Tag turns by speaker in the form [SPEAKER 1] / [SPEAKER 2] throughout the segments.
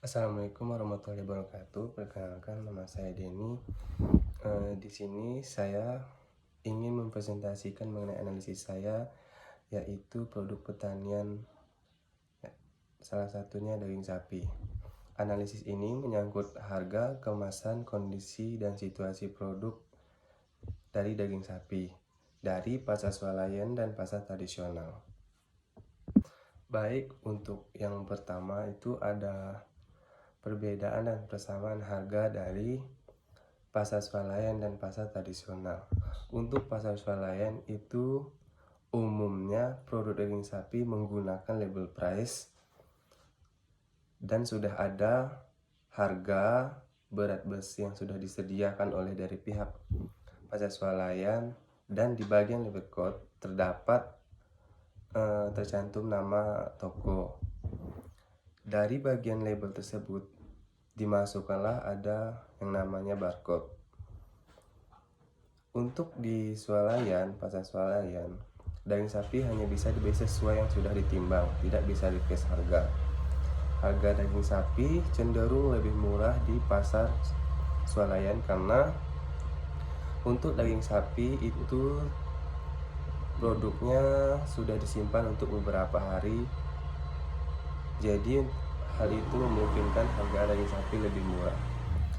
[SPEAKER 1] Assalamualaikum warahmatullahi wabarakatuh. Perkenalkan, nama saya Denny. Di sini saya ingin mempresentasikan mengenai analisis saya, yaitu produk pertanian, salah satunya daging sapi. Analisis ini menyangkut harga, kemasan, kondisi, dan situasi produk dari daging sapi dari pasar swalayan dan pasar tradisional. Baik, untuk yang pertama itu ada perbedaan dan persamaan harga dari pasar swalayan dan pasar tradisional. Untuk pasar swalayan itu umumnya produk daging sapi menggunakan label price dan sudah ada harga berat besi yang sudah disediakan oleh dari pihak pasar swalayan, dan di bagian label code terdapat tercantum nama toko. Dari bagian label tersebut dimasukkanlah ada yang namanya barcode. Untuk di swalayan, pasar swalayan, daging sapi hanya bisa dibeli sesuai yang sudah ditimbang, tidak bisa request harga. Harga daging sapi cenderung lebih murah di pasar swalayan karena untuk daging sapi itu produknya sudah disimpan untuk beberapa hari. Jadi hal itu memungkinkan harga daging sapi lebih murah.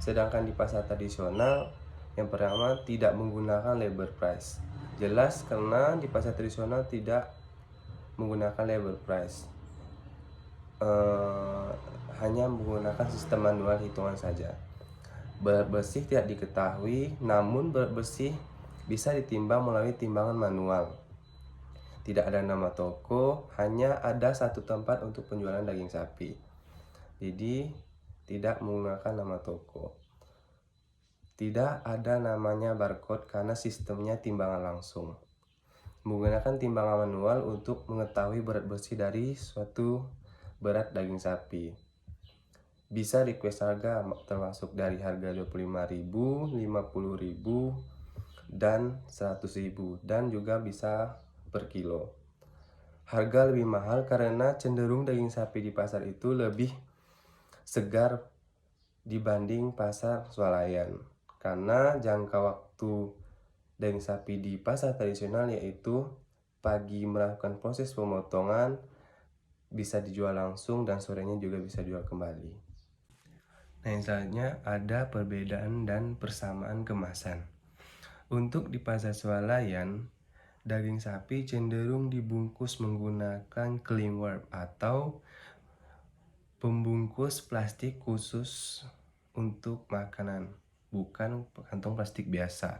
[SPEAKER 1] Sedangkan di pasar tradisional, yang pertama tidak menggunakan label price. Jelas karena di pasar tradisional tidak menggunakan label price. Hanya menggunakan sistem manual hitungan saja. Berat bersih tidak diketahui, namun berat bersih bisa ditimbang melalui timbangan manual. Tidak ada nama toko, hanya ada satu tempat untuk penjualan daging sapi. Jadi tidak menggunakan nama toko. Tidak ada namanya barcode karena sistemnya timbangan langsung. Menggunakan timbangan manual untuk mengetahui berat bersih dari suatu berat daging sapi. Bisa request harga termasuk dari harga 25.000, 50.000, dan 100.000, dan juga bisa per kilo. Harga lebih mahal karena cenderung daging sapi di pasar itu lebih segar dibanding pasar swalayan. Karena jangka waktu daging sapi di pasar tradisional yaitu pagi melakukan proses pemotongan, bisa dijual langsung, dan sorenya juga bisa dijual kembali. Nah, yang selanjutnya ada perbedaan dan persamaan kemasan. Untuk di pasar swalayan, daging sapi cenderung dibungkus menggunakan cling wrap atau pembungkus plastik khusus untuk makanan, bukan kantong plastik biasa.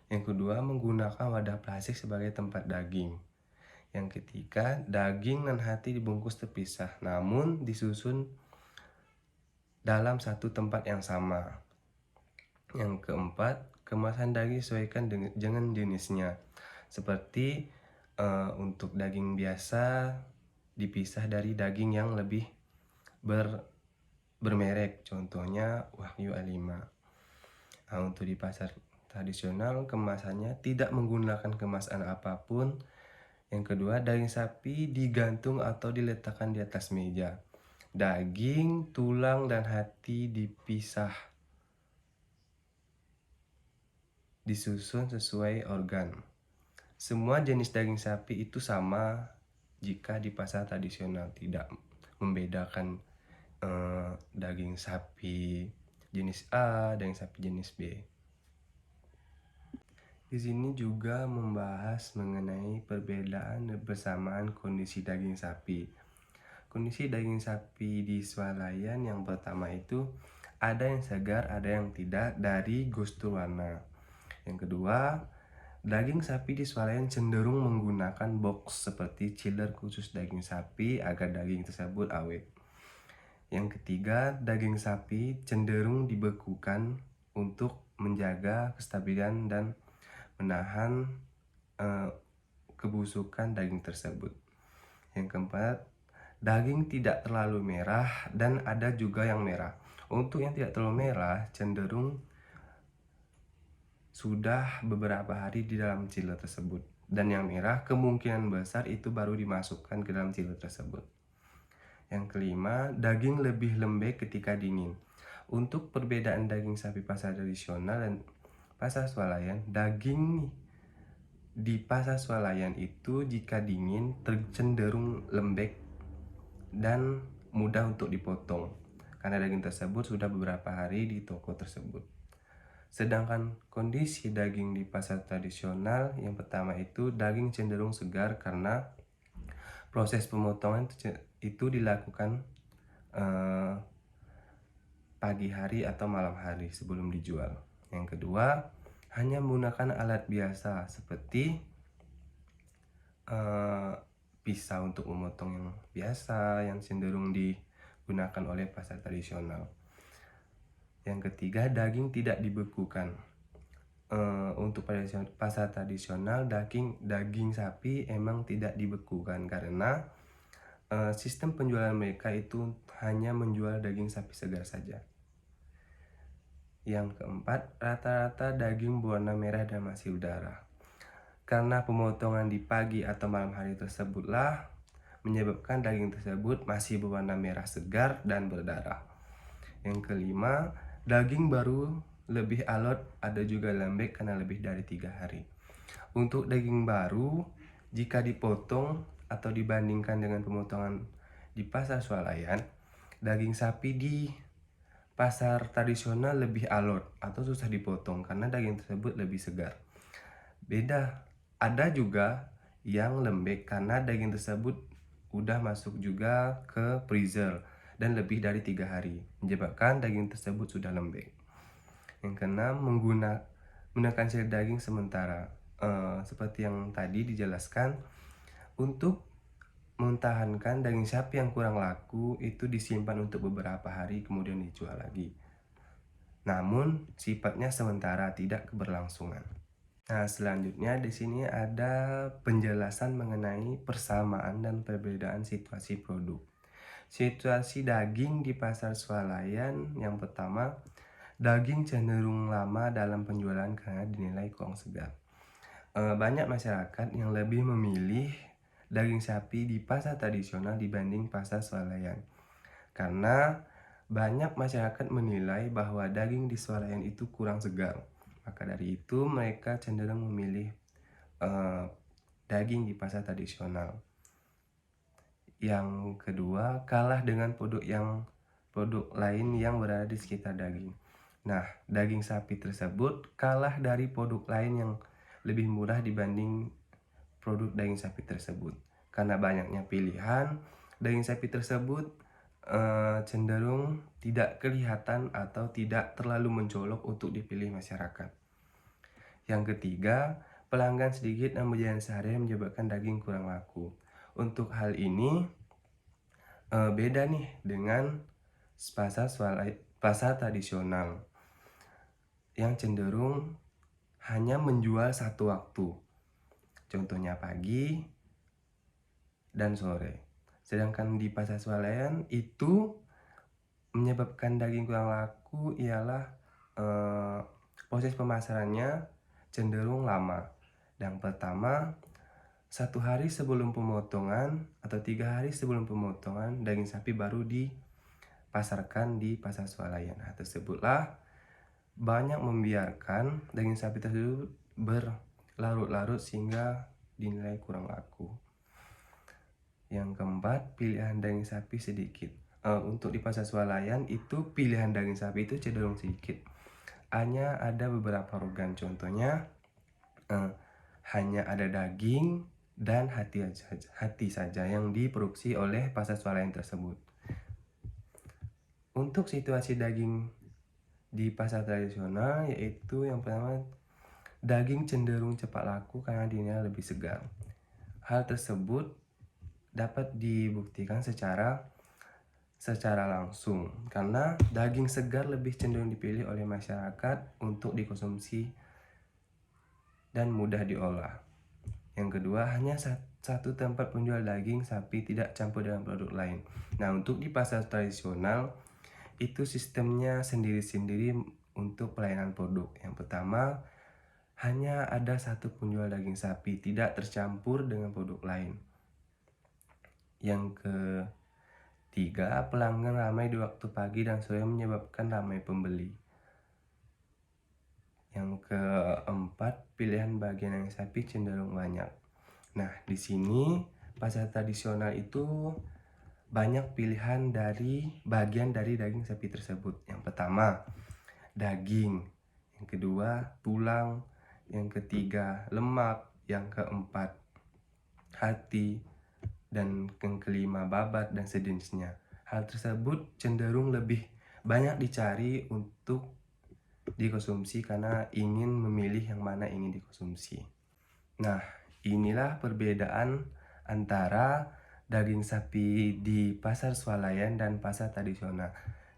[SPEAKER 1] Yang kedua, menggunakan wadah plastik sebagai tempat daging. Yang ketiga, daging dan hati dibungkus terpisah, namun disusun dalam satu tempat yang sama. Yang keempat, kemasan daging disesuaikan dengan jenisnya. Seperti untuk daging biasa dipisah dari daging yang lebih bermerek, contohnya Wagyu A5. Nah, untuk di pasar tradisional kemasannya tidak menggunakan kemasan apapun. Yang kedua, daging sapi digantung atau diletakkan di atas meja. Daging, tulang, dan hati dipisah, disusun sesuai organ. Semua jenis daging sapi itu sama jika di pasar tradisional, tidak membedakan daging sapi jenis A, daging sapi jenis B. Di sini juga membahas mengenai perbedaan dan persamaan kondisi daging sapi. Kondisi daging sapi di swalayan yang pertama itu ada yang segar, ada yang tidak, dari gustur warna. Yang kedua, daging sapi di swalayan cenderung menggunakan box seperti chiller khusus daging sapi agar daging tersebut awet. Yang ketiga, daging sapi cenderung dibekukan untuk menjaga kestabilan dan menahan kebusukan daging tersebut. Yang keempat, daging tidak terlalu merah dan ada juga yang merah. Untuk yang tidak terlalu merah cenderung sudah beberapa hari di dalam chiller tersebut, dan yang merah kemungkinan besar itu baru dimasukkan ke dalam chiller tersebut. Yang kelima, daging lebih lembek ketika dingin. Untuk perbedaan daging sapi pasar tradisional dan pasar swalayan, daging di pasar swalayan itu jika dingin cenderung lembek dan mudah untuk dipotong karena daging tersebut sudah beberapa hari di toko tersebut. Sedangkan kondisi daging di pasar tradisional, yang pertama itu daging cenderung segar karena proses pemotongan itu dilakukan pagi hari atau malam hari sebelum dijual. Yang kedua, hanya menggunakan alat biasa seperti pisau untuk memotong yang biasa yang cenderung digunakan oleh pasar tradisional. Yang ketiga, daging tidak dibekukan. Untuk pasar tradisional, daging sapi emang tidak dibekukan karena sistem penjualan mereka itu hanya menjual daging sapi segar saja. Yang keempat, rata-rata daging berwarna merah dan masih udara. Karena pemotongan di pagi atau malam hari tersebutlah menyebabkan daging tersebut masih berwarna merah segar dan berdarah. Yang kelima, daging baru lebih alot, ada juga lembek karena lebih dari 3 hari. Untuk daging baru, jika dipotong atau dibandingkan dengan pemotongan di pasar swalayan, daging sapi di pasar tradisional lebih alot atau susah dipotong karena daging tersebut lebih segar. Beda, ada juga yang lembek karena daging tersebut udah masuk juga ke freezer dan lebih dari 3 hari, menyebabkan daging tersebut sudah lembek. Yang keenam, menggunakan seri daging sementara. Seperti yang tadi dijelaskan, untuk mempertahankan daging sapi yang kurang laku itu disimpan untuk beberapa hari kemudian dijual lagi. Namun sifatnya sementara, tidak keberlangsungan. Nah, selanjutnya di sini ada penjelasan mengenai persamaan dan perbedaan situasi produk. Situasi daging di pasar swalayan, yang pertama, daging cenderung lama dalam penjualan karena dinilai kurang segar. Banyak masyarakat yang lebih memilih daging sapi di pasar tradisional dibanding pasar swalayan karena banyak masyarakat menilai bahwa daging di swalayan itu kurang segar. Maka dari itu mereka cenderung memilih daging di pasar tradisional. Yang kedua, kalah dengan produk lain yang berada di sekitar daging. Nah, daging sapi tersebut kalah dari produk lain yang lebih murah dibanding produk daging sapi tersebut. Karena banyaknya pilihan, daging sapi tersebut cenderung tidak kelihatan atau tidak terlalu mencolok untuk dipilih masyarakat. Yang ketiga, pelanggan sedikit dan berjalan sehari menyebabkan daging kurang laku. Untuk hal ini beda nih dengan pasar tradisional yang cenderung hanya menjual satu waktu. Contohnya pagi dan sore. Sedangkan di pasar swalayan itu menyebabkan daging kurang laku ialah proses pemasarannya cenderung lama. Yang pertama, 1 hari sebelum pemotongan atau 3 hari sebelum pemotongan daging sapi baru dipasarkan di pasar swalayan. Nah, tersebutlah banyak membiarkan daging sapi tersebut berlarut-larut sehingga dinilai kurang laku. Yang keempat, pilihan daging sapi sedikit. Untuk di pasar swalayan itu pilihan daging sapi itu cenderung sedikit. Hanya ada beberapa organ, contohnya hanya ada daging dan hati saja yang diproduksi oleh pasar swalayan tersebut. Untuk situasi daging di pasar tradisional, yaitu yang pertama, daging cenderung cepat laku karena dinilai lebih segar. Hal tersebut dapat dibuktikan secara langsung karena daging segar lebih cenderung dipilih oleh masyarakat untuk dikonsumsi dan mudah diolah. Yang kedua, hanya satu tempat penjual daging sapi, tidak campur dengan produk lain. Nah, untuk di pasar tradisional itu sistemnya sendiri-sendiri untuk pelayanan produk. Yang pertama, hanya ada satu penjual daging sapi, tidak tercampur dengan produk lain. Yang Ketiga, pelanggan ramai di waktu pagi dan sore menyebabkan ramai pembeli. Yang keempat, pilihan bagian daging sapi cenderung banyak. Nah, di sini pasar tradisional itu banyak pilihan dari bagian dari daging sapi tersebut. Yang pertama, daging. Yang kedua, tulang. Yang ketiga, lemak. Yang keempat, hati. Dan yang kelima, babat dan sejenisnya. Hal tersebut cenderung lebih banyak dicari untuk dikonsumsi karena ingin memilih yang mana ingin dikonsumsi. Nah, inilah perbedaan antara daging sapi di pasar swalayan dan pasar tradisional.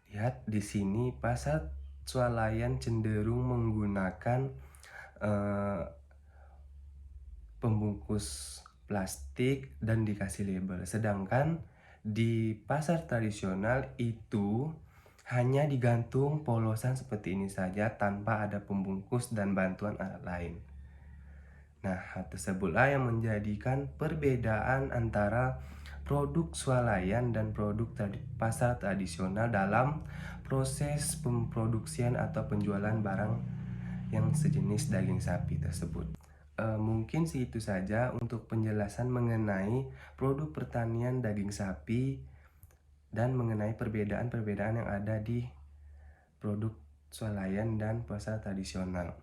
[SPEAKER 1] Lihat di sini pasar swalayan cenderung menggunakan pembungkus plastik dan dikasih label. Sedangkan di pasar tradisional itu hanya digantung polosan seperti ini saja tanpa ada pembungkus dan bantuan alat lain. Nah, hal tersebutlah yang menjadikan perbedaan antara produk swalayan dan produk pasar tradisional dalam proses pemproduksian atau penjualan barang yang sejenis daging sapi tersebut. Mungkin segitu saja untuk penjelasan mengenai produk pertanian daging sapi dan mengenai perbedaan-perbedaan yang ada di produk swalayan dan pasar tradisional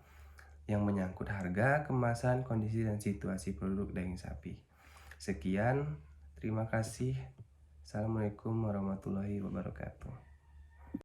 [SPEAKER 1] yang menyangkut harga, kemasan, kondisi, dan situasi produk daging sapi. Sekian, terima kasih. Assalamualaikum warahmatullahi wabarakatuh.